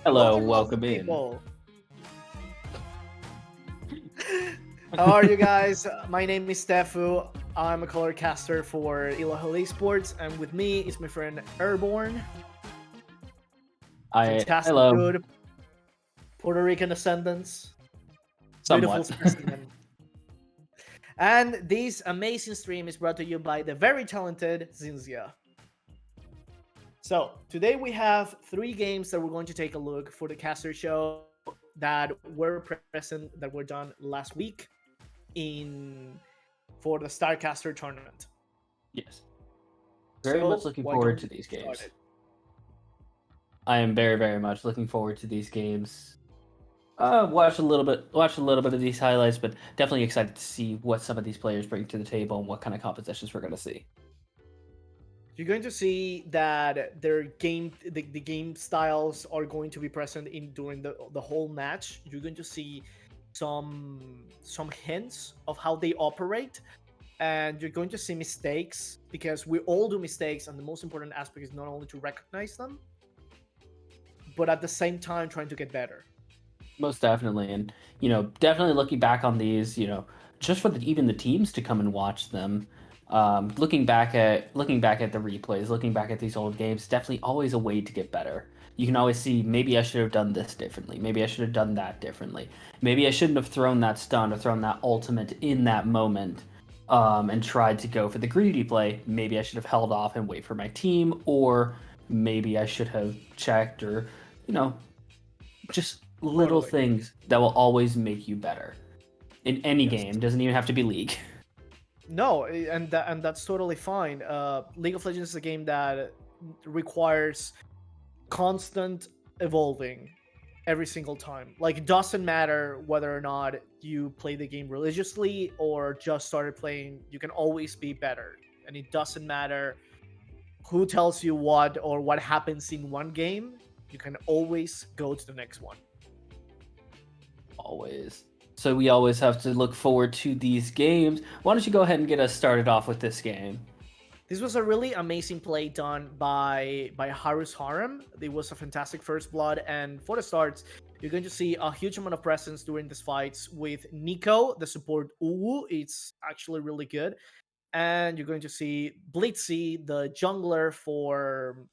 Hello, Welcome, lovely welcome in. people. How are you guys? My name is Stefu. I'm a color caster for Ilahol Esports, and with me is my friend Airborne. I Fantastic hello, dude, Puerto Rican ascendants, beautiful somewhat. specimen. And this amazing stream is brought to you by the very talented Zinzia. So today we have three games that we're going to take a look for the caster show that were present that were done last week in for the Starcaster tournament. Yes, very much So looking why don't forward we to these get games. started? I am very much looking forward to these games. Watch a little bit of these highlights, but definitely excited to see what some of these players bring to the table and what kind of compositions we're going to see. You're going to see that the game styles are going to be present in during the whole match. You're going to see some hints of how they operate, and you're going to see mistakes because we all do mistakes, and the most important aspect is not only to recognize them, but at the same time trying to get better. Most definitely, and definitely looking back on these, just for even the teams to come and watch them. Looking back at the replays, looking back at these old games, definitely always a way to get better. You can always see maybe I should have done this differently. Maybe I should have done that differently. Maybe I shouldn't have thrown that stun or thrown that ultimate in that moment, and tried to go for the greedy play. Maybe I should have held off and wait for my team, or maybe I should have checked or you know just little Totally. things that will always make you better in any Yes. game. Doesn't even have to be League. No, and that's totally fine. League of Legends is a game that requires constant evolving every single time. Like, it doesn't matter whether or not you play the game religiously or just started playing, you can always be better. And it doesn't matter who tells you what or what happens in one game, you can always go to the next one. Always. So we always have to look forward to these games. Why don't you go ahead and get us started off with this game? This was a really amazing play done by Harus Harem. It was a fantastic first blood, and for the starts, you're going to see a huge amount of presence during these fights with Nico, the support Uwu. It's actually really good, and you're going to see Blitzy, the jungler for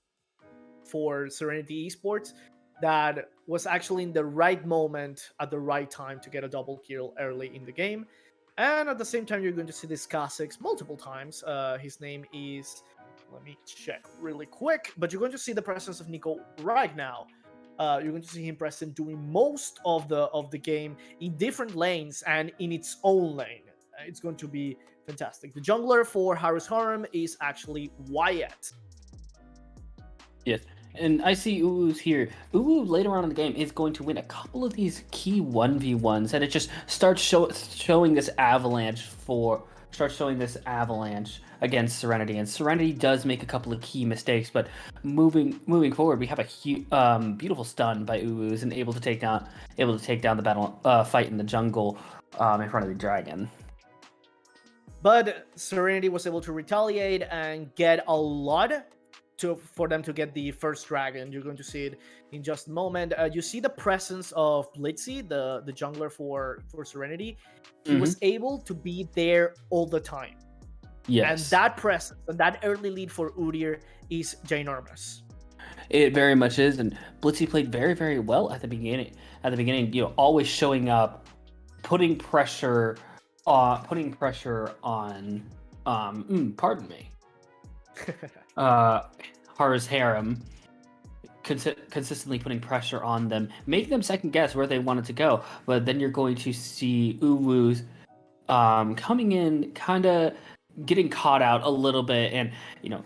Serenity Esports, that was actually in the right moment at the right time to get a double kill early in the game. And at the same time, you're going to see this Kha'Zix multiple times. His name is, let me check really quick, but you're going to see the presence of Nico right now. You're going to see him present doing most of the game in different lanes and in its own lane. It's going to be fantastic. The jungler for Harus Harem is actually Wyatt. Yes. And I see Uwu's here. Uwu later on in the game is going to win a couple of these key 1v1s, and it just showing this avalanche against Serenity. And Serenity does make a couple of key mistakes, but moving forward, we have a beautiful stun by Uwu and able to take down the battle fight in the jungle in front of the dragon. But Serenity was able to retaliate and get a lot for them to get the first dragon. You're going to see it in just a moment. You see the presence of Blitzy, the jungler for Serenity. He was able to be there all the time. Yes. And that presence and that early lead for Udyr is ginormous. It very much is, and Blitzy played very well at the beginning. Always showing up, putting pressure on. Pardon me. Har's harem, consistently putting pressure on them, making them second guess where they wanted to go. But then you're going to see Uwu's coming in, kind of getting caught out a little bit, and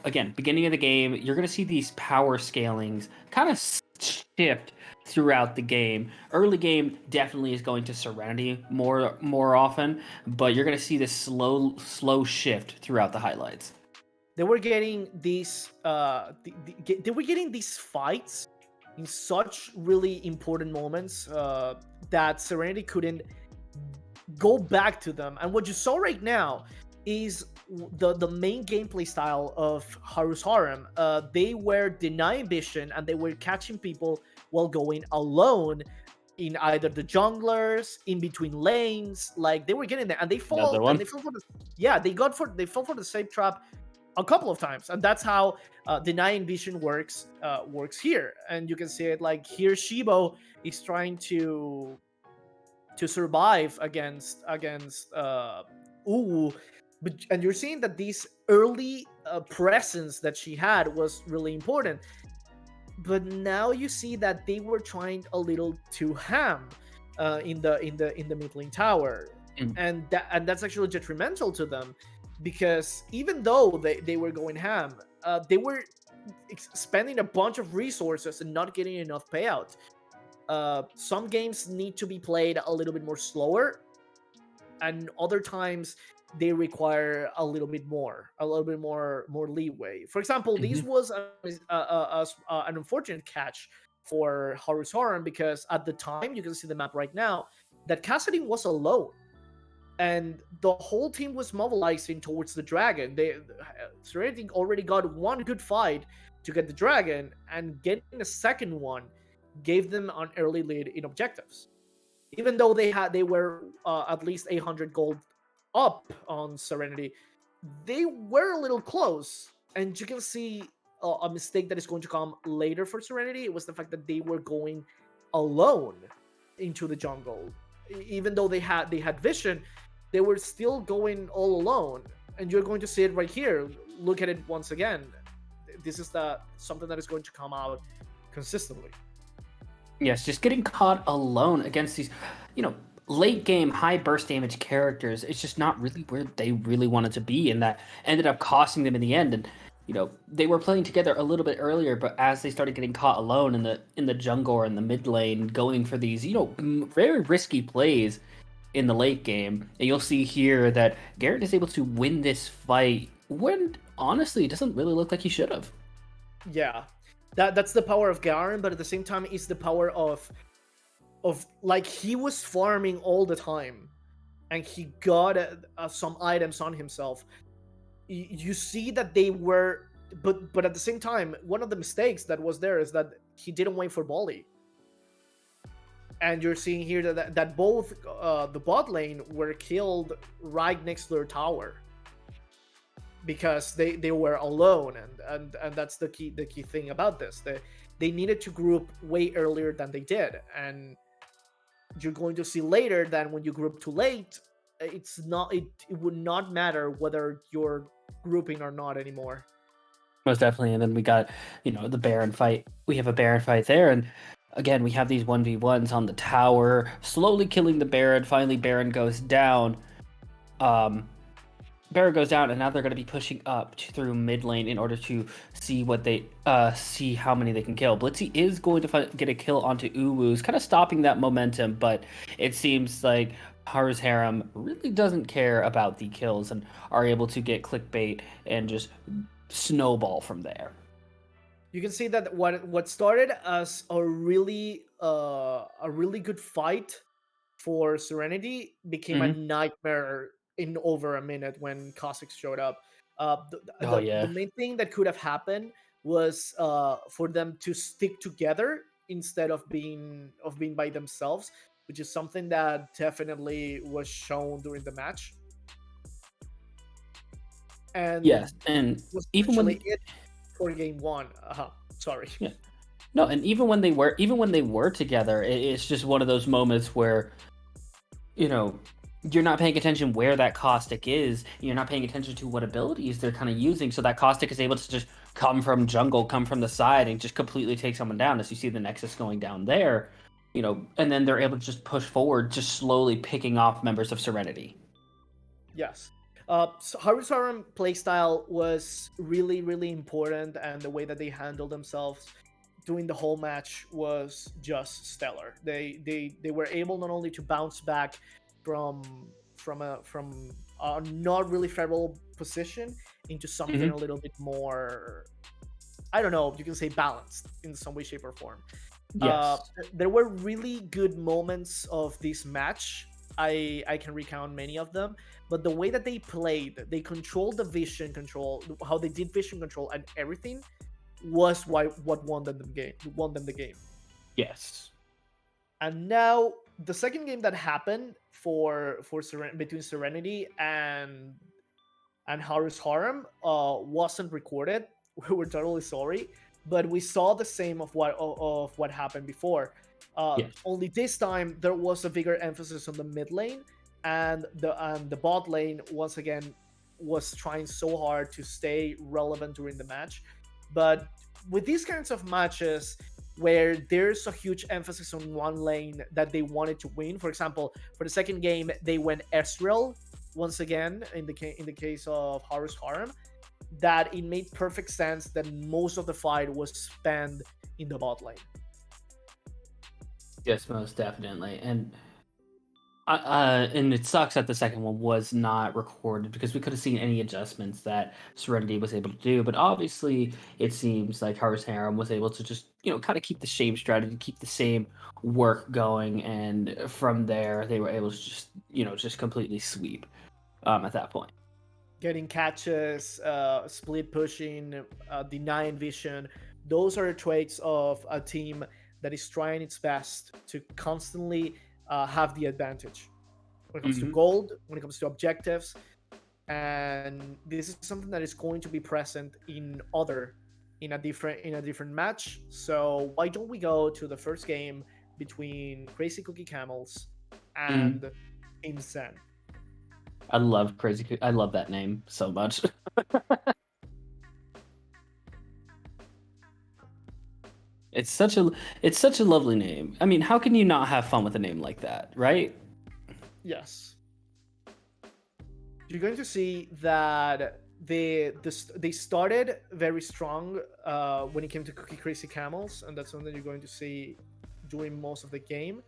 again, beginning of the game, you're going to see these power scalings kind of shift throughout the game. Early game definitely is going to Serenity more often, but you're going to see this slow shift throughout the highlights. They were getting these fights in such really important moments that Serenity couldn't go back to them. And what you saw right now is the main gameplay style of Harus Harem. They were denying vision and they were catching people while going alone in either the junglers, in between lanes. Like they were getting there, and Another one. they fell for the they fell for the same trap a couple of times, and that's how denying vision works here. And you can see it like here, Shibo is trying to survive against Uwu, and you're seeing that this early presence that she had was really important. But now you see that they were trying a little too ham in the mid lane tower, Mm. and that's actually detrimental to them, because even though they were going ham, they were spending a bunch of resources and not getting enough payout. Some games need to be played a little bit more slower, and other times they require a little bit more leeway. For example, this Mhm. was an unfortunate catch for Haru's Harem, because at the time, you can see the map right now, that Cassidy was alone, and the whole team was mobilizing towards the dragon. Serenity already got one good fight to get the dragon, and getting a second one gave them an early lead in objectives. Even though they were at least 800 gold up on Serenity, they were a little close. And you can see a mistake that is going to come later for Serenity. It was the fact that they were going alone into the jungle. Even though they had vision, they were still going all alone. And you're going to see it right here. Look at it once again. This is something that is going to come out consistently. Yes, just getting caught alone against these, late game high burst damage characters. It's just not really where they really wanted to be, and that ended up costing them in the end. And they were playing together a little bit earlier, but as they started getting caught alone in the jungle or in the mid lane, going for these very risky plays in the late game, and you'll see here that Garrett is able to win this fight when honestly it doesn't really look like he should have. Yeah, that's the power of Garen, but at the same time, it's the power of like, he was farming all the time, and he got some items on himself. You see that they were, but at the same time, one of the mistakes that was there is that he didn't wait for Bolly. And you're seeing here that both the bot lane were killed right next to their tower, because they were alone, and that's the key thing about this. They needed to group way earlier than they did, and you're going to see later that when you group too late, it would not matter whether you're grouping or not anymore. Most definitely. And then we got, the Baron fight. We have a Baron fight there. And again, we have these 1v1s on the tower, slowly killing the Baron. Finally, Baron goes down. Baron goes down, and now they're going to be pushing up through mid lane in order to see see how many they can kill. Blitzy is going to get a kill onto Uwu's, kind of stopping that momentum, but it seems like Haru's Harem really doesn't care about the kills and are able to get clickbait and just snowball from there. You can see that what started as a really good fight for Serenity became a Mm-hmm. nightmare in over a minute when Cossacks showed up. Oh The yeah. main thing that could have happened was for them to stick together instead of being by themselves, which is something that definitely was shown during the match, and Yes, and was even actually when it for game one. Sorry. yeah, no, and even when they were together, it's just one of those moments where you know, you're not paying attention where that caustic is. You're not paying attention to what abilities they're kind of using. So that caustic is able to just come from jungle, come from the side, and just completely take someone down. As you see the Nexus going down there, and then they're able to just push forward, just slowly picking off members of Serenity. Yes. So Haru's Harem playstyle was really, really important, and the way that they handled themselves during the whole match was just stellar. They were able not only to bounce back from from a not really favorable position into something Hmm. a little bit more, I don't know, you can say balanced in some way, shape, or form. Uh, Yes. there were really good moments of this match. I can recount many of them, but the way that they played, they controlled the vision control, how they did vision control and everything was what won them the game. Won them the game. Yes. And now the second game that happened between Serenity and Haru's Harem wasn't recorded. We were totally sorry, but we saw the same of what happened before. Yes. Only this time there was a bigger emphasis on the mid lane, and the bot lane once again was trying so hard to stay relevant during the match. But with these kinds of matches where there's a huge emphasis on one lane that they wanted to win, for example, for the second game they went Ezreal once again in the case of Haru's Harem, that it made perfect sense that most of the fight was spent in the bot lane. Yes, most definitely. And it sucks that the second one was not recorded because we could have seen any adjustments that Serenity was able to do. But obviously, it seems like Haru's Harem was able to just, kind of keep the same strategy, keep the same work going. And from there, they were able to just, just completely sweep at that point. Getting catches, split pushing, denying vision, those are traits of a team that is trying its best to constantly have the advantage when it comes to Hmm. gold, when it comes to objectives. And this is something that is going to be present in a different match. So why don't we go to the first game between Crazy Cookie Camels Hmm. and Team Zen? I love I love that name so much. It's such a it's such a lovely name. I mean, how can you not have fun with a name like that, right? Yes, you're going to see that they started very strong when it came to Cookie Crazy Camels, and that's something you're going to see during most of the game.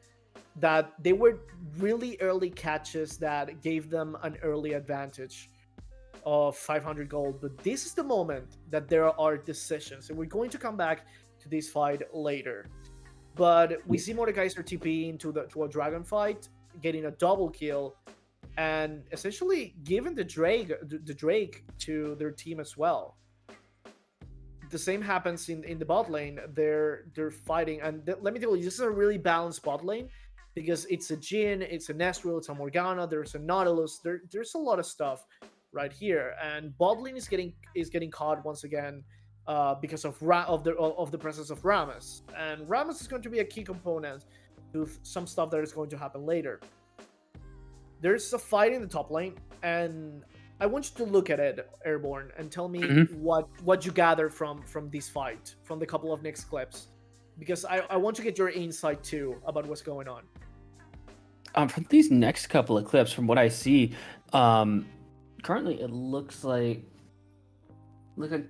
That they were really early catches that gave them an early advantage of 500 gold. But this is the moment that there are decisions, and we're going to come back to this fight later. But we see Mordekaiser TP to a dragon fight, getting a double kill, and essentially giving the Drake to their team as well. The same happens in the bot lane. They're fighting, and let me tell you, this is a really balanced bot lane because it's a Jhin, it's a Nesril, it's a Morgana, there's a Nautilus, there's a lot of stuff right here, and bot lane is getting caught once again because of the presence of Rammus, and Rammus is going to be a key component to some stuff that is going to happen later. There's a fight in the top lane, and I want you to look at it, Airborne, and tell me Mhm. what you gather from this fight, from the couple of next clips, because I want to get your insight too about what's going on. From these next couple of clips, from what I see, um, currently it looks like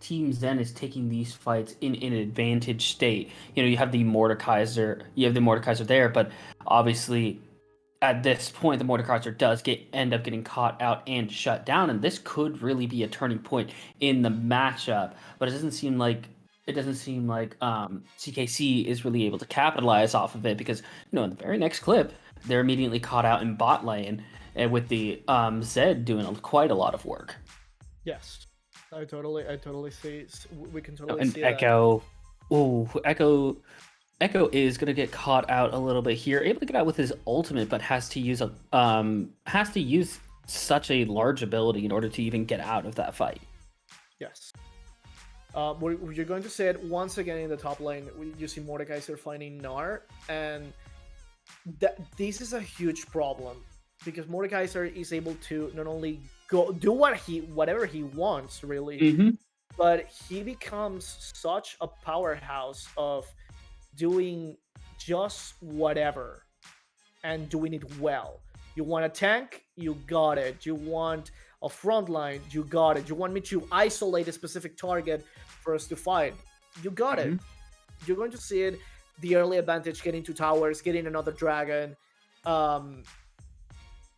Team Zen is taking these fights in an advantage state. You have the Mordekaiser there, but obviously at this point the Mordekaiser does end up getting caught out and shut down, and this could really be a turning point in the matchup. But it doesn't seem like CKC is really able to capitalize off of it because in the very next clip they're immediately caught out in bot lane and with the Zed doing quite a lot of work. Yes, I totally see. We can Oh, totally and see that. Echo. Ooh, Echo is gonna get caught out a little bit here. Able to get out with his ultimate, but has to use such a large ability in order to even get out of that fight. Yes. You're going to see it once again in the top lane. You see Mordekaiser finding Gnar, and this is a huge problem because Mordekaiser is able to not only go do whatever he wants, really, Mm-hmm. but he becomes such a powerhouse of doing just whatever and doing it well. You want a tank? You got it. You want a front line? You got it. You want me to isolate a specific target for us to fight? You got Mm-hmm. it. You're going to see it. The early advantage, getting two towers, getting another dragon, um,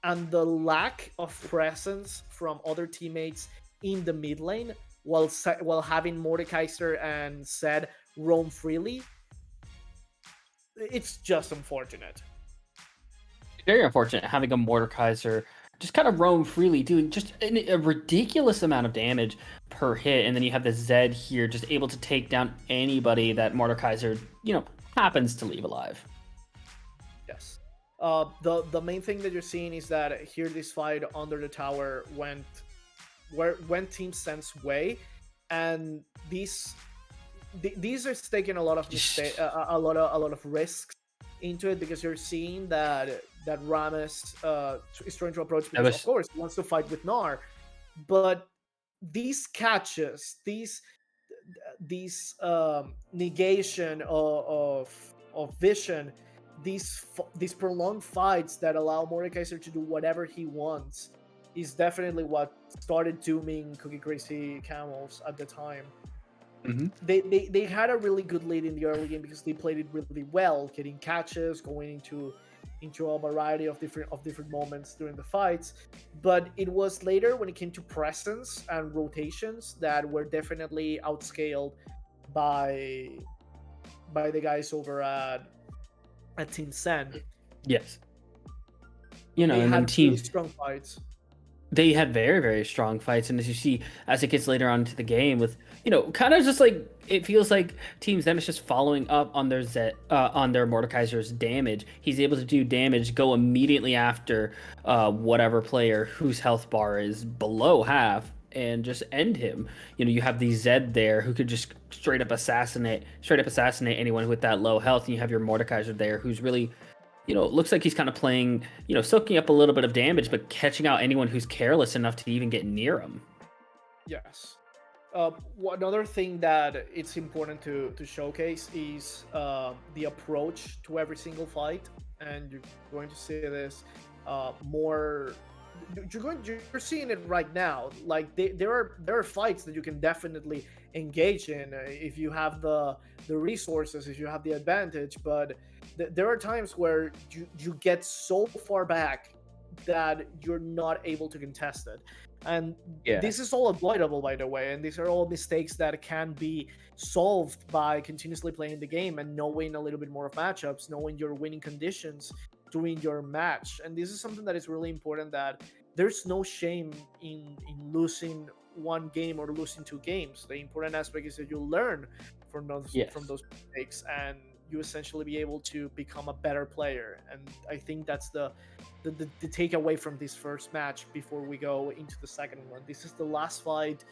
and the lack of presence from other teammates in the mid lane while having Mordekaiser and Zed roam freely. It's just unfortunate. Very unfortunate having a Mordekaiser just kind of roam freely, doing just a ridiculous amount of damage per hit, and then you have the Zed here just able to take down anybody that Mordekaiser, happens to leave alive. Yes. The main thing that you're seeing is that here this fight under the tower went Team Sen's way, and these are taking a lot of mistake, a lot of risks into it, because you're seeing that Rames is trying to approach, That because of was course he wants to fight with Nar, but these catches, these negation of vision, these prolonged fights that allow Mordekaiser to do whatever he wants, is definitely what started dooming Cookie Crazy Camels at the time. Mhm. They had a really good lead in the early game because they played it really well, getting catches, going into a variety of different moments during the fights. But it was later when it came to presence and rotations that were definitely outscaled by the guys over at Team Sen. yes. They And then had really team strong fights. they had very, very strong fights, and as you see as it gets later on into the game with kind of just like it feels like teams then is just following up on on their Mordekaiser's damage. He's able to do damage, go immediately after whatever player whose health bar is below half, and just end him. You have the Zed there who could just straight up assassinate anyone with that low health, and you have your Mordekaiser there who's really it looks like he's kind of playing, soaking up a little bit of damage, but catching out anyone who's careless enough to even get near him. Yes. Another thing that it's important to showcase is the approach to every single fight, and you're going to see this more. You're seeing it right now. Like there are fights that you can definitely engage in if you have the resources, if you have the advantage. But there are times where you get so far back that you're not able to contest it. And Yeah. this is all avoidable, by the way, and these are all mistakes that can be solved by continuously playing the game and knowing a little bit more of matchups, knowing your winning conditions during your match. And this is something that is really important, that there's no shame in losing one game or losing two games. The important aspect is that you learn from Yes. those mistakes, and you essentially be able to become a better player. And I think that's the takeaway from this first match before we go into the second one. This is the last fight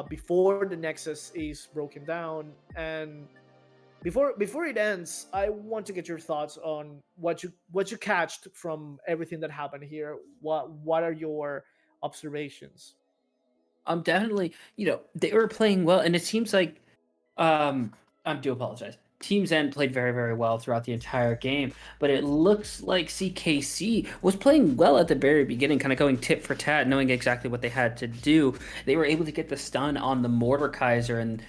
before the Nexus is broken down, and before it ends, I want to get your thoughts on what you catched from everything that happened here. What are your observations? Definitely, they were playing well, and it seems like I do apologize. Teams End played very, very well throughout the entire game, but it looks like CKC was playing well at the very beginning, kind of going tit for tat, knowing exactly what they had to do. They were able to get the stun on the Mordekaiser, and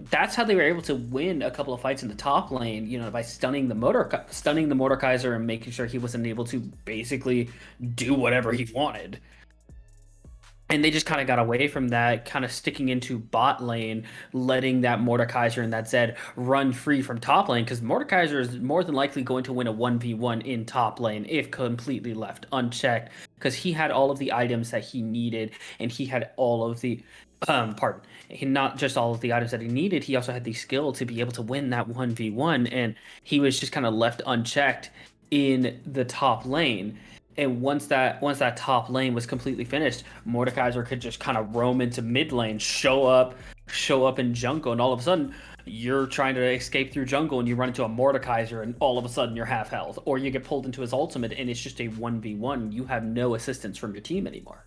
that's how they were able to win a couple of fights in the top lane. By stunning the Mordekaiser and making sure he wasn't able to basically do whatever he wanted. And they just kind of got away from that, kind of sticking into bot lane, letting that Mordekaiser and that Zed run free from top lane, because Mordekaiser is more than likely going to win a 1v1 in top lane if completely left unchecked, because he had all of the items that he needed, and he had all of the, pardon, not just all of the items that he needed, he also had the skill to be able to win that 1v1, and he was just kind of left unchecked in the top lane. And once that top lane was completely finished, Mordekaiser could just kind of roam into mid lane, show up in jungle, and all of a sudden you're trying to escape through jungle and you run into a Mordekaiser, and all of a sudden you're half health, or you get pulled into his ultimate and it's just a 1v1. You have no assistance from your team anymore.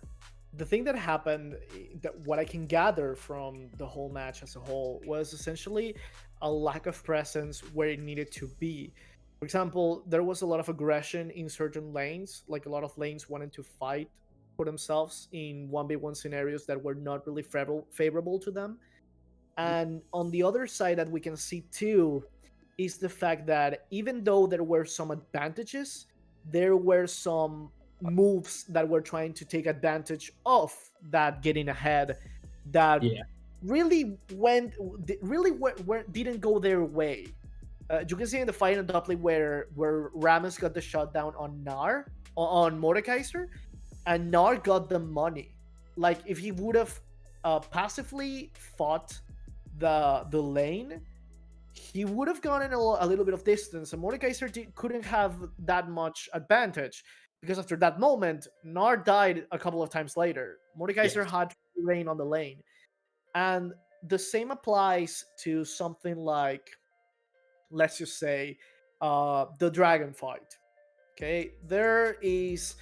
The thing that happened, that what I can gather from the whole match as a whole, was essentially a lack of presence where it needed to be. For example, there was a lot of aggression in certain lanes, like a lot of lanes wanted to fight for themselves in 1v1 scenarios that were not really favorable to them. And on the other side, that we can see too, is the fact that even though there were some advantages, there were some moves that were trying to take advantage of that getting ahead, that Yeah. didn't go their way. You can see in the fight in Dupley where Ramos got the shutdown on Mordekaiser, and Nar got the money. Like if he would have passively fought the lane, he would have gotten a little bit of distance, and Mordekaiser couldn't have that much advantage because after that moment, Nard died a couple of times later. Mordekaiser Yes. had free reign on the lane, and the same applies to something like, let's just say, the dragon fight. Okay, there is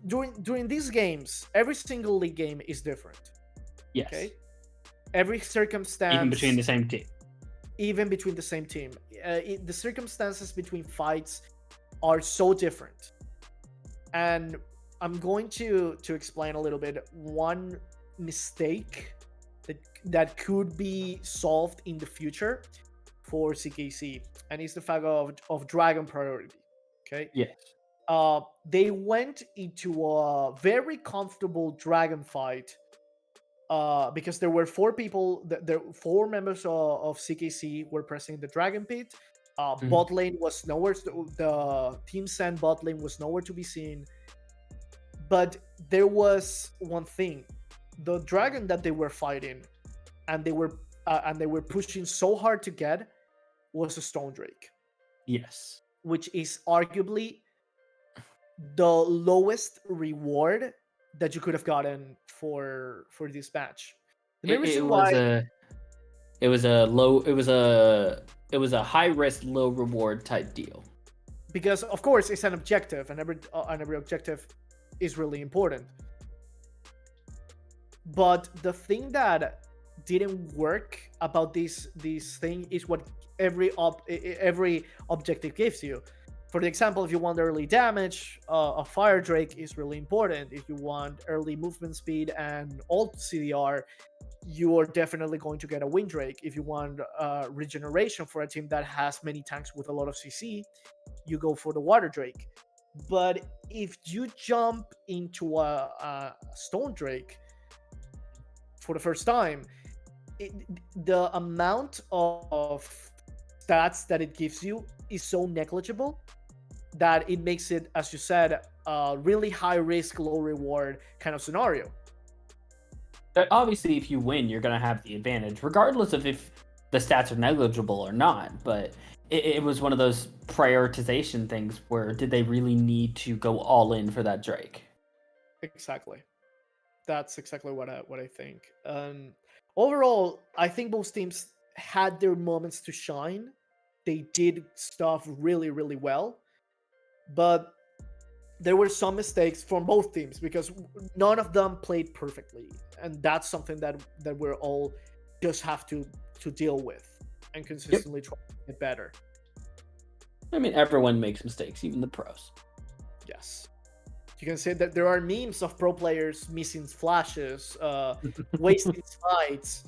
during these games, every single league game is different. Yes. Okay, every circumstance, Even between the same team. even between the same team, the circumstances between fights are so different. And I'm going to explain a little bit one mistake that could be solved in the future for CKC, and it's the fact of dragon priority. Okay, Yes. they went into a very comfortable dragon fight because there were four people, there 4 members of CKC were pressing the dragon pit. Bot lane was nowhere. The team send bot lane was nowhere to be seen. But there was one thing: the dragon that they were fighting, and they were pushing so hard to get, was a stone drake, Yes. which is arguably the lowest reward that you could have gotten for this match. The main It reason was why, a high risk, low reward type deal. because of course it's an objective, and every objective is really important. But the thing that didn't work about this thing is what every objective gives you. For the example, if you want early damage, a fire drake is really important. If you want early movement speed and ult CDR, you are definitely going to get a wind drake. If you want regeneration for a team that has many tanks with a lot of CC, you go for the water drake. But if you jump into a stone drake for the first time, the amount of stats that it gives you is so negligible that it makes it, as you said, a really high risk, low reward kind of scenario. Obviously, if you win, you're going to have the advantage, regardless of if the stats are negligible or not. But it was one of those prioritization things where did they really need to go all in for that Drake? Exactly. That's exactly what I think. Overall, I think both teams had their moments to shine. They did stuff really, really well, but there were some mistakes from both teams because none of them played perfectly, and that's something that we're all just have to deal with and consistently try to get better. I mean, everyone makes mistakes, even the pros. Yes, you can say that there are memes of pro players missing flashes, wasting fights.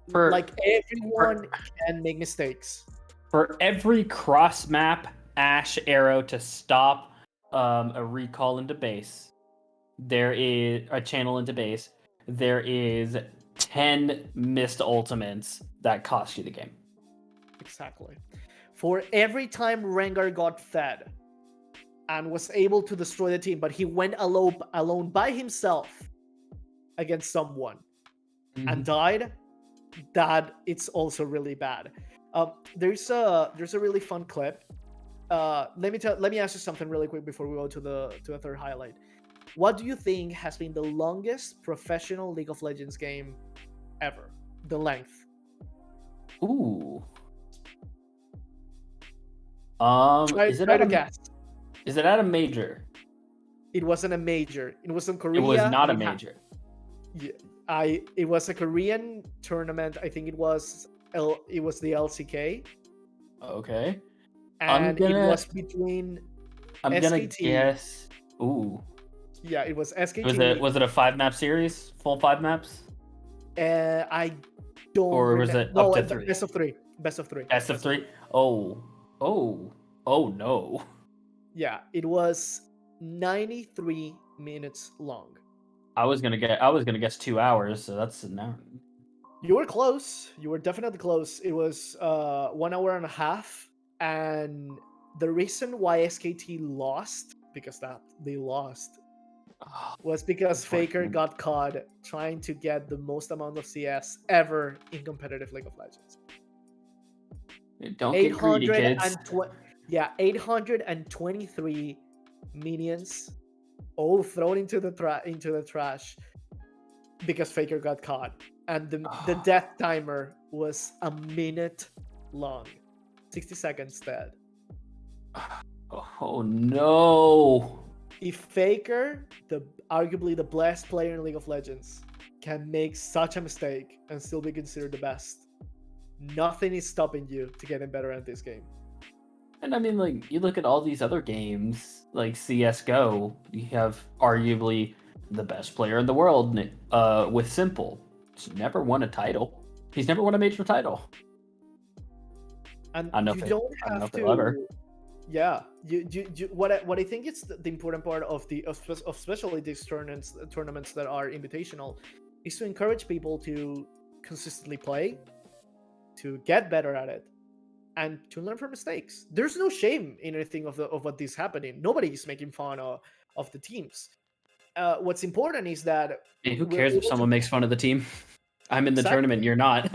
Like everyone can make mistakes. For every cross map Ash arrow to stop a recall into base, there is a channel into base. There is 10 missed ultimates that cost you the game. Exactly. For every time Rengar got fed and was able to destroy the team, but he went alone by himself against someone and died, that it's also really bad. There's a really fun clip. Let me ask you something really quick before we go to the third highlight. What do you think has been the longest professional League of Legends game ever? The length. Ooh. Try Is it to guess. Is it at a major? It wasn't a major. It was in Korea. It was not a major. It was a Korean tournament. I think it was the LCK. Okay. And it was between I'm SKT. gonna guess. Ooh. Yeah, it was SKT. Was it a 5-map series? Full 5 maps? I don't. Or was it up to 3? Best of 3. Best of 3. Best of 3? Oh no. Yeah, it was 93 minutes long. I was gonna guess 2 hours, so that's an hour. You were close. You were definitely close. It was 1 hour and a half, and the reason why SKT lost, because they lost, was because Faker got caught trying to get the most amount of CS ever in competitive League of Legends. Don't get greedy, kids. 823 minions all thrown into the trash because Faker got caught, and the death timer was a minute long, 60 seconds dead. Oh no! If Faker, arguably the best player in League of Legends, can make such a mistake and still be considered the best, nothing is stopping you to getting better at this game. And I mean, like, you look at all these other games, like CS:GO. You have arguably the best player in the world with Simple. He's never won a title. He's never won a major title. And I don't know you if don't I don't know have if it'll ever. to. Yeah, what I think is the important part of especially these tournaments that are invitational is to encourage people to consistently play, to get better at it, and to learn from mistakes. There's no shame in anything of what is happening. Nobody is making fun of the teams. What's important is that Hey, who we're cares if able to someone makes fun of the team? I'm in the exactly. tournament. You're not.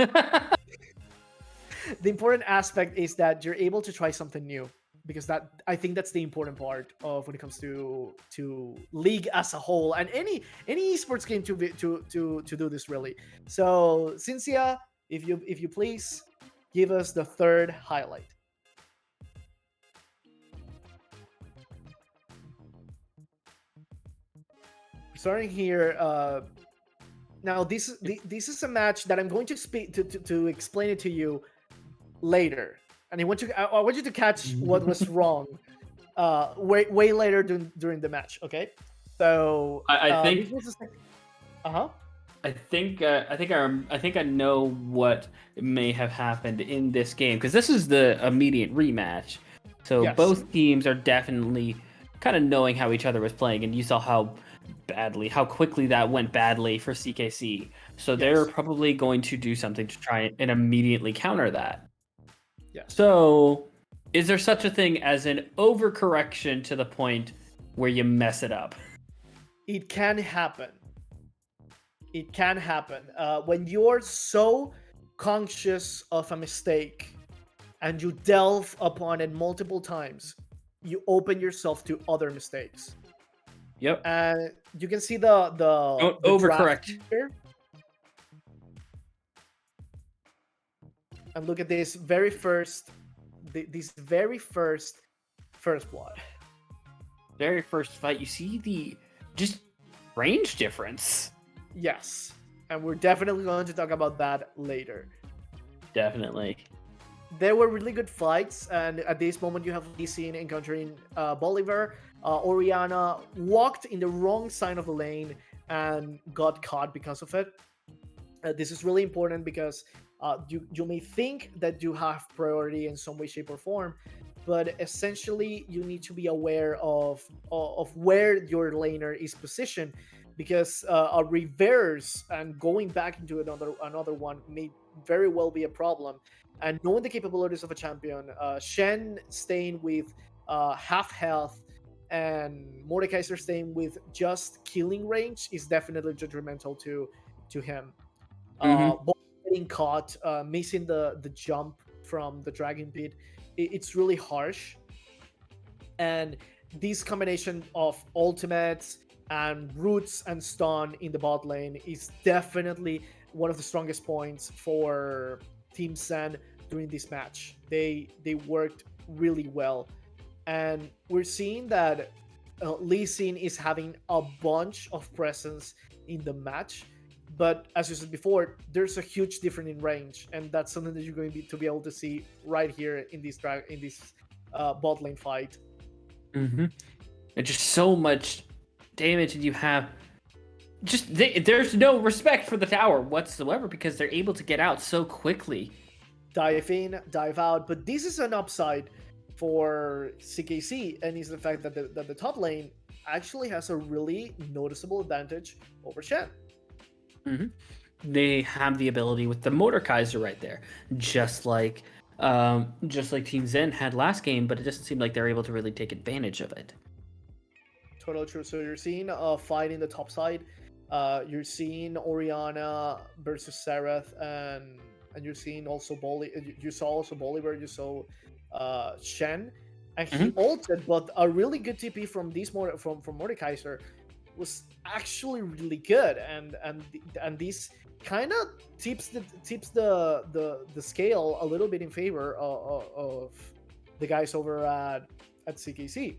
The important aspect is that you're able to try something new, because that I think that's the important part of when it comes to league as a whole, and any esports game to do this really. So Cynthia, if you please give us the third highlight. Starting here, now this is a match that I'm going to speak to explain it to you later, and I want you to catch what was wrong way later during the match. Okay, so I this think was the second. Uh-huh. I think I know what may have happened in this game, because this is the immediate rematch. So Yes. both teams are definitely kind of knowing how each other was playing, and you saw how quickly that went badly for CKC. So they're Yes. probably going to do something to try and immediately counter that. Yes. So, is there such a thing as an overcorrection to the point where you mess it up? It can happen. It can happen when you're so conscious of a mistake and you delve upon it multiple times. You open yourself to other mistakes. Yep. And you can see the Don't draft overcorrect. here. And look at this very first first blood. Very first fight, you see the just range difference. Yes. And we're definitely going to talk about that later. Definitely. There were really good fights, and at this moment you have Lee Sin encountering Bolivar. Oriana walked in the wrong side of the lane and got caught because of it. This is really important because you may think that you have priority in some way, shape, or form, but essentially you need to be aware of where your laner is positioned, because a reverse and going back into another one may very well be a problem. And knowing the capabilities of a champion, Shen staying with half health and Mordekaiser staying with just killing range is definitely detrimental to him. Both getting caught, missing the jump from the dragon pit, it's really harsh. And this combination of ultimates and roots and stun in the bot lane is definitely one of the strongest points for Team Sen during this match. They worked really well, and we're seeing that Lee Sin is having a bunch of presence in the match. But as you said before, there's a huge difference in range, and that's something that you're going to be able to see right here in this bot lane fight. And just so much damage, and you have there's no respect for the tower whatsoever, because they're able to get out so quickly. Dive in, dive out, but this is an upside for CKC, and is the fact that the top lane actually has a really noticeable advantage over Shen. They have the ability with the Mordekaiser right there, just like Team Zen had last game, but it doesn't seem like they're able to really take advantage of it. Totally true. So you're seeing a fight in the top side. You're seeing Oriana versus Seraph, and and you're seeing also you saw also Bolivar, you saw Shen, and he Mhm. ulted, but a really good TP from from Mordekaiser was actually really good, and this kind of tips the scale a little bit in favor of the guys over at CKC.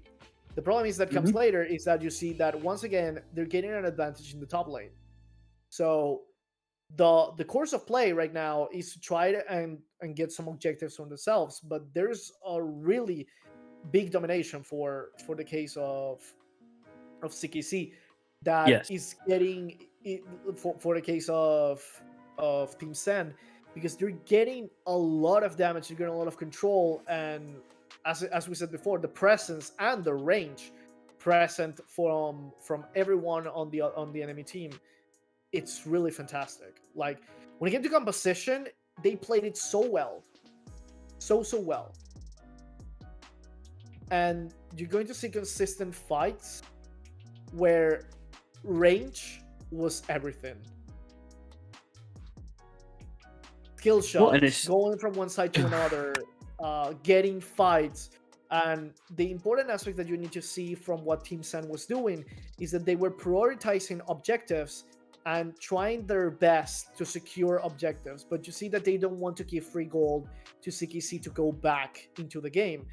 The problem is that comes Mhm. later is that you see that once again they're getting an advantage in the top lane. So the course of play right now is to try to and get some objectives on themselves, but there's a really big domination for the case of CKC that Yes. is getting it for the case of Team Sen, because they're getting a lot of damage, they're getting a lot of control, and as we said before, the presence and the range present from everyone on the enemy team, it's really fantastic. Like when it came to composition, they played it so well, so well, and you're going to see consistent fights where range was everything. Skill Well, and shots, it's going from one side to another, getting fights. And the important aspect that you need to see from what Team Sen was doing is that they were prioritizing objectives and trying their best to secure objectives. But you see that they don't want to give free gold to CKC to go back into the game.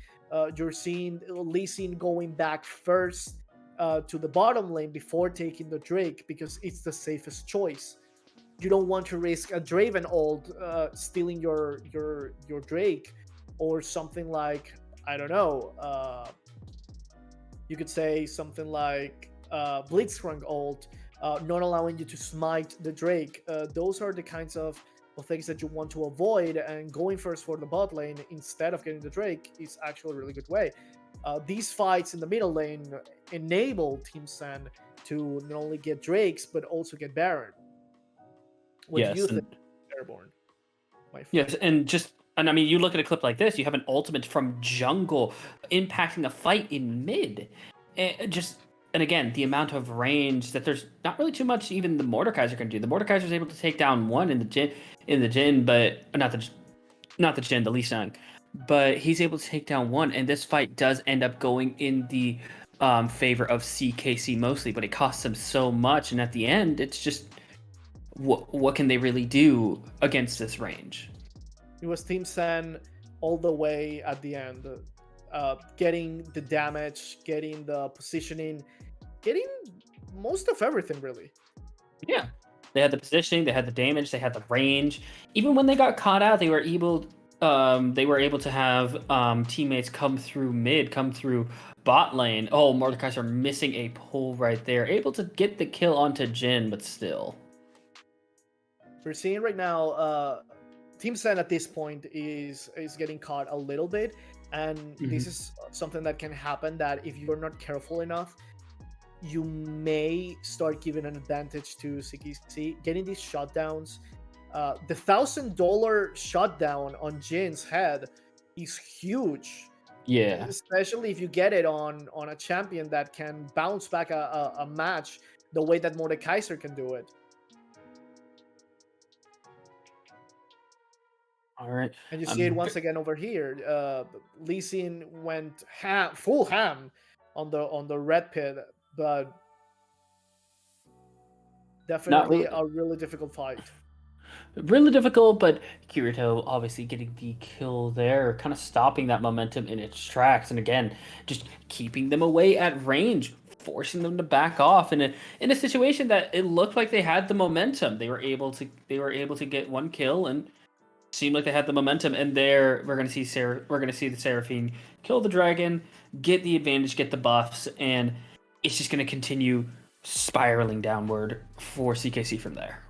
You're seeing Lee Sin going back first to the bottom lane before taking the Drake because it's the safest choice. You don't want to risk a Draven ult stealing your Drake, or something like, I don't know. You could say something like Blitzcrank ult, not allowing you to smite the Drake. Those are the kinds of things that you want to avoid, and going first for the bot lane instead of getting the Drake is actually a really good way. These fights in the middle lane enable Team Sen to not only get Drakes but also get Baron. What do you yes, think, and Airborne, my yes, friend? and I mean, you look at a clip like this, you have an ultimate from jungle impacting a fight in mid. And again, the amount of range that there's not really too much even the Mordekaiser can do. The Mordekaiser is able to take down one in the Jin, but not the Jin, the Lee Sang. But he's able to take down one, and this fight does end up going in the favor of CKC mostly, but it costs them so much, and at the end, it's just what can they really do against this range? It was Team Sen all the way at the end, getting the damage, getting the positioning, getting most of everything really. Yeah. They had the positioning, they had the damage, they had the range. Even when they got caught out, they were able to have teammates come through mid, come through bot lane. Oh, Mordekaiser are missing a pull right there. Able to get the kill onto Jin, but still. We're seeing right now, Team Sen at this point is getting caught a little bit, and this Mhm. is something that can happen. That if you're not careful enough, you may start giving an advantage to CKC. Getting these shutdowns, the $1,000 shutdown on Jin's head is huge, Yeah. especially if you get it on a champion that can bounce back a match the way that Mordekaiser can do it. All right. And you see it Um, once again over here. Lee Sin went full ham on the red pit, but not definitely really. a really difficult fight. Really difficult, but Kirito obviously getting the kill there, kind of stopping that momentum in its tracks, and again, just keeping them away at range, forcing them to back off in a situation that it looked like they had the momentum. They were able to get one kill and seemed like they had the momentum. And there we're gonna see the Seraphine kill the dragon, get the advantage, get the buffs, and it's just gonna continue spiraling downward for CKC from there.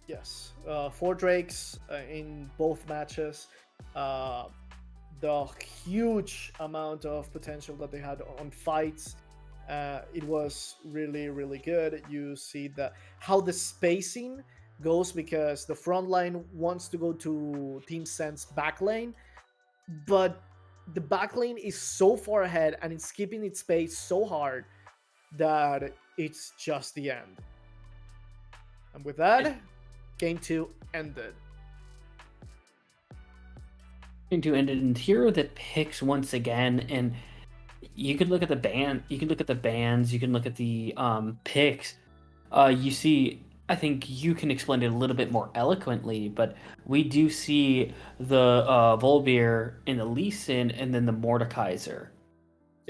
Yes, 4 Drakes in both matches. Uh, the huge amount of potential that they had on fights. It was really, really good. You see how the spacing goes, because the front line wants to go to Team Sense back lane, but the back lane is so far ahead and it's keeping its space so hard that it's just the end. And with that, game 2 ended. And here are the picks once again, and you could look at the band, you can look at the bands, you can look at the picks. You see, I think you can explain it a little bit more eloquently, but we do see the Volbear and the Lee Sin, and then the Mordekaiser.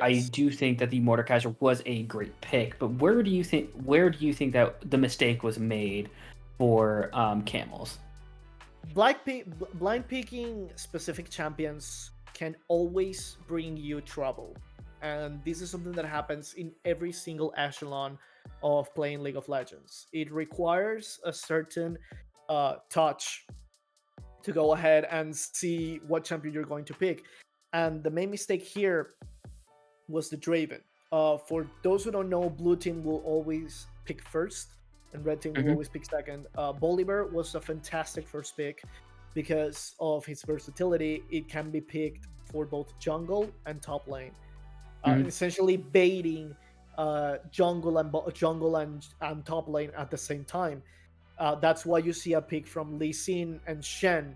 I Yes. do think that the Mordekaiser was a great pick, but where do you think that the mistake was made for camels? Blind picking specific champions can always bring you trouble. And this is something that happens in every single echelon of playing League of Legends. It requires a certain touch to go ahead and see what champion you're going to pick. And the main mistake here was the Draven. For those who don't know, blue team will always pick first, and red team will Hmm. always pick second. Bolivar was a fantastic first pick because of his versatility. It can be picked for both jungle and top lane, Hmm. essentially baiting jungle and top lane at the same time. That's why you see a pick from Lee Sin and Shen,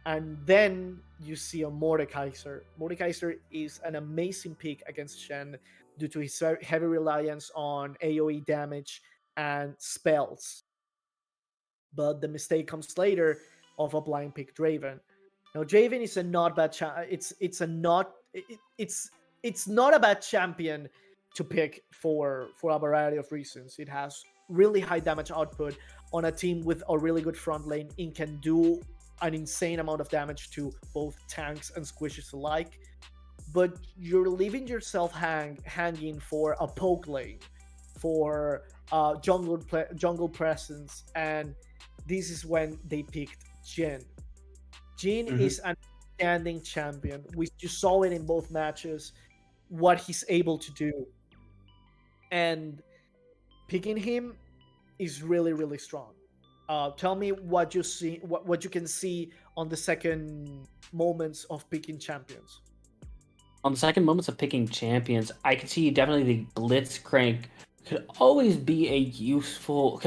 and then you see a Mordekaiser. Mordekaiser is an amazing pick against Shen due to his heavy reliance on AoE damage and spells. But the mistake comes later of a blind pick Draven. Now Draven is a not bad it's a not it's not a bad champion to pick for a variety of reasons. It has really high damage output on a team with a really good front lane. It can do an insane amount of damage to both tanks and squishes alike. But you're leaving yourself hanging for a poke lane, for jungle presence, and this is when they picked Jin. Jin Hmm. is an outstanding champion. We just saw it in both matches, what he's able to do, and picking him is really really strong. Tell me what you see, what you can see on the second moments of picking champions. On the second moments of picking champions, I could see definitely the Blitzcrank could always be a useful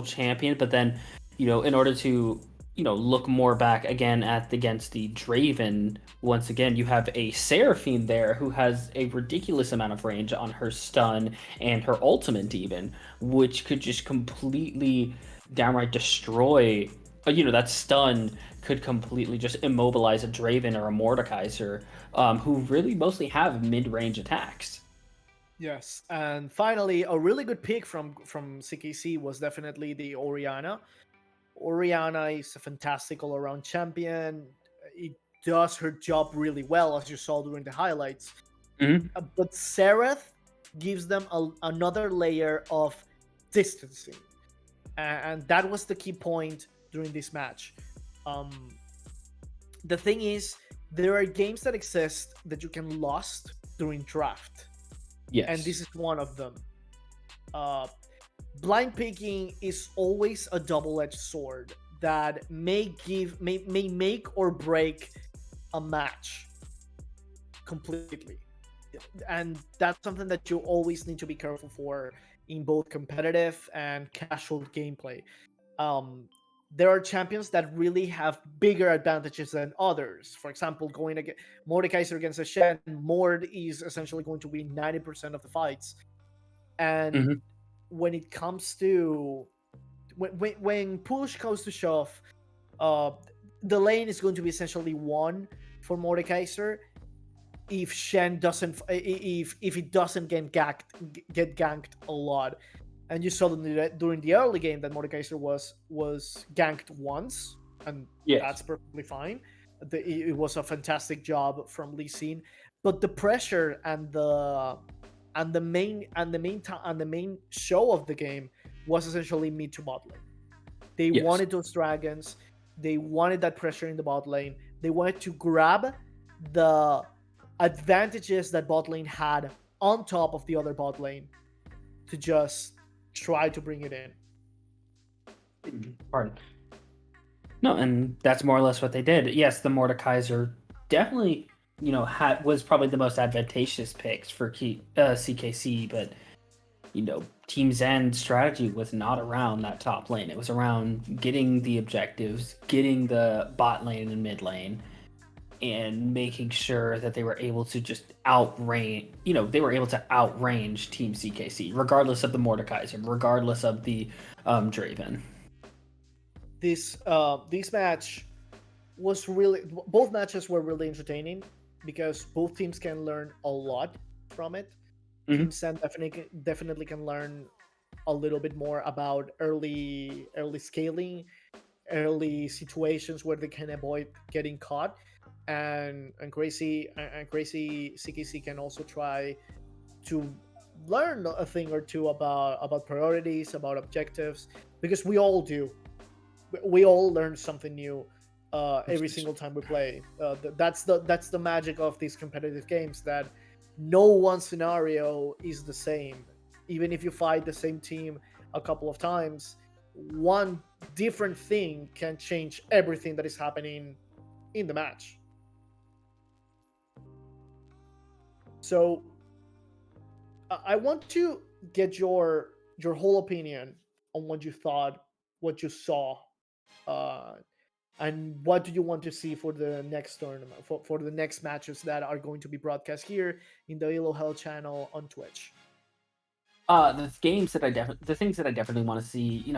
champion, but then, in order to, look more back again against the Draven, once again, you have a Seraphine there who has a ridiculous amount of range on her stun and her ultimate even, which could just completely downright destroy, that stun could completely just immobilize a Draven or a Mordekaiser, who really mostly have mid-range attacks. Yes, and finally, a really good pick from CKC was definitely the Oriana. Oriana is a fantastic all-around champion. It does her job really well, as you saw during the highlights. Hmm. But Sereth gives them another layer of distancing, and that was the key point during this match. Um, the thing is, there are games that exist that you can lost during draft, and Yes. this is one of them. Uh, Blind picking is always a double-edged sword that may make or break a match completely, and that's something that you always need to be careful for in both competitive and casual gameplay. um, there are champions that really have bigger advantages than others. For example, going against Mordekaiser against a Shen, Mord is essentially going to win 90% of the fights. And Hmm. when it comes to when push comes to shove, uh, the lane is going to be essentially won for Mordekaiser if Shen doesn't if it doesn't get ganked a lot. And you saw during the early game that Mordekaiser was ganked once, and Yes. that's perfectly fine. It was a fantastic job from Lee Sin, but the pressure and the main show of the game was essentially mid to bot lane. They Yes. wanted those dragons. They wanted that pressure in the bot lane. They wanted to grab the advantages that bot lane had on top of the other bot lane to just try to bring it in. Pardon. No, and that's more or less what they did. Yes, the Mordekaiser definitely, was probably the most advantageous picks for CKC, but Team Zen's strategy was not around that top lane. It was around getting the objectives, getting the bot lane and mid lane. and making sure that they were able to just outrange, they were able to outrange Team CKC, regardless of the Mordekaiser, regardless of the Draven. This match was really, both matches were really entertaining because both teams can learn a lot from it. Mm-hmm. Team Sen definitely can learn a little bit more about early scaling, early situations where they can avoid getting caught, and crazy CKC can also try to learn a thing or two about priorities, about objectives, because we all do. We all learn something new every single time we play. That's the magic of these competitive games, that no one scenario is the same. Even if you fight the same team a couple of times, one different thing can change everything that is happening in the match. So I want to get your whole opinion on what you thought, what you saw, uh, and what do you want to see for the next tournament, for the next matches that are going to be broadcast here in the Elo Hell channel on Twitch. The things that I definitely want to see,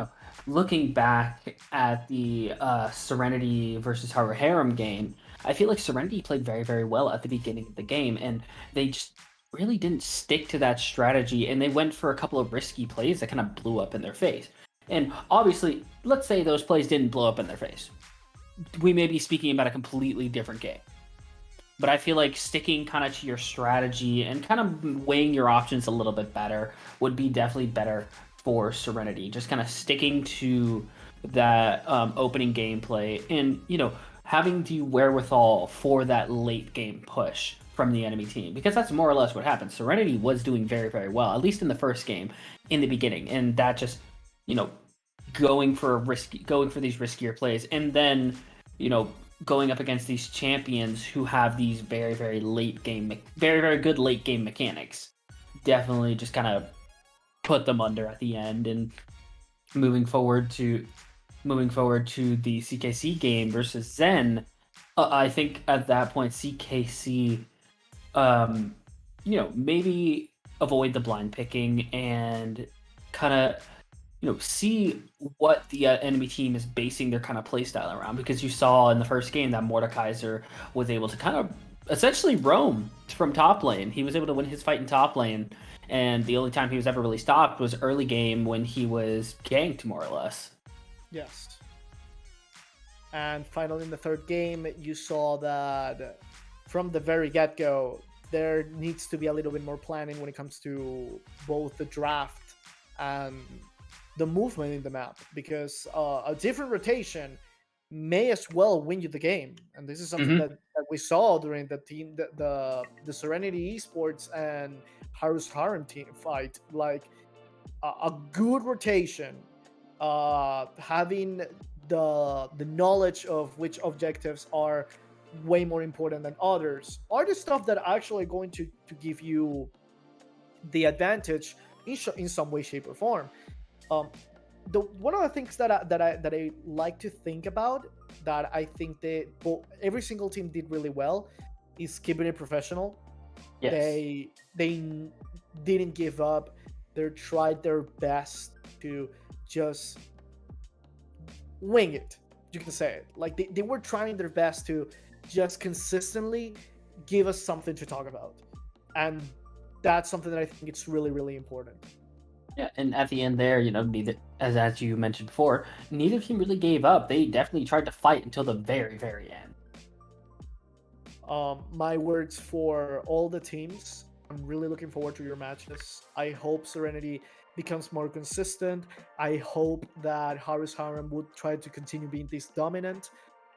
looking back at the Serenity versus Harem game, I feel like Serenity played very, very well at the beginning of the game, and they just really didn't stick to that strategy, and they went for a couple of risky plays that kind of blew up in their face. And obviously, let's say those plays didn't blow up in their face. We may be speaking about a completely different game. But I feel like sticking kind of to your strategy and kind of weighing your options a little bit better would be definitely better for Serenity. Just kind of sticking to that opening gameplay and, having the wherewithal for that late game push from the enemy team. Because that's more or less what happened. Serenity was doing very, very well, at least in the first game in the beginning. And that just, you know, going for these riskier plays. And then, you know, going up against these champions who have these very, very very, very good late game mechanics. Definitely just kind of put them under at the end. And moving forward to the CKC game versus Zen, I think at that point CKC, maybe avoid the blind picking and kind of see what the enemy team is basing their kind of playstyle around, because you saw in the first game that Mordekaiser was able to kind of essentially roam from top lane. He was able to win his fight in top lane, and the only time he was ever really stopped was early game when he was ganked, more or less. Yes. And finally, in the third game, you saw that from the very get-go, there needs to be a little bit more planning when it comes to both the draft and the movement in the map, because a different rotation may as well win you the game. And this is something Mm-hmm. that we saw during the Serenity Esports and Harus Harem team fight. Like a good rotation, having the knowledge of which objectives are way more important than others, are the stuff that are actually going to give you the advantage in some way, shape, or form. Um, the one of the things that I like to think about, that I think every single team did really well, is keeping it professional. Yes. They didn't give up. They tried their best to just wing it. You can say it. Like they were trying their best to just consistently give us something to talk about. And that's something that I think it's really, really important. Yeah, and at the end there, neither, as you mentioned before, neither team really gave up. They definitely tried to fight until the very, very end. My words for all the teams. I'm really looking forward to your matches. I hope Serenity becomes more consistent. I hope that Harus Harem would try to continue being this dominant.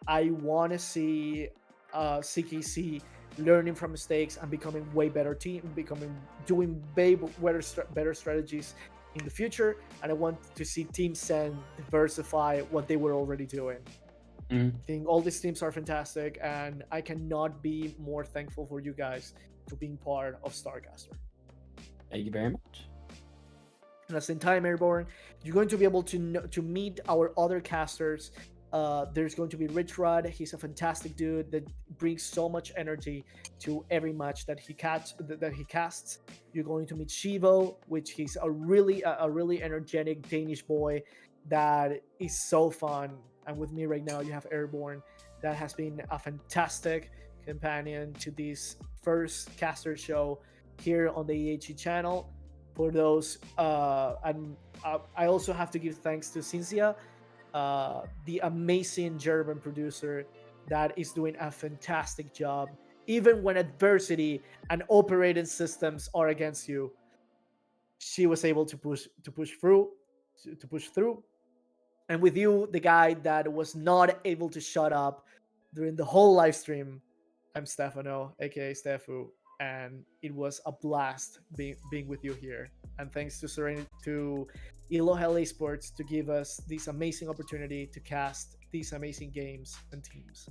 I want to see CKC learning from mistakes and becoming way better team, doing better strategies in the future. And I want to see Team Sen diversify what they were already doing. Mm-hmm. I think all these teams are fantastic, and I cannot be more thankful for you guys to being part of Starcaster. Thank you very much. And at the same time, Airborne, you're going to be able to meet our other casters There's going to be Rich Rod. He's a fantastic dude that brings so much energy to every match that he casts. You're going to meet Shivo, which he's a really energetic Danish boy that is so fun. And with me right now, you have Airborne, that has been a fantastic companion to this first caster show here on the EHE channel. For those, and I also have to give thanks to Cynthia, the amazing German producer that is doing a fantastic job, even when adversity and operating systems are against you. She was able to push through. And with you, the guy that was not able to shut up during the whole live stream, I'm Stefano, aka Stefu, and it was a blast being with you here. And thanks to Elohel Esports to give us this amazing opportunity to cast these amazing games and teams.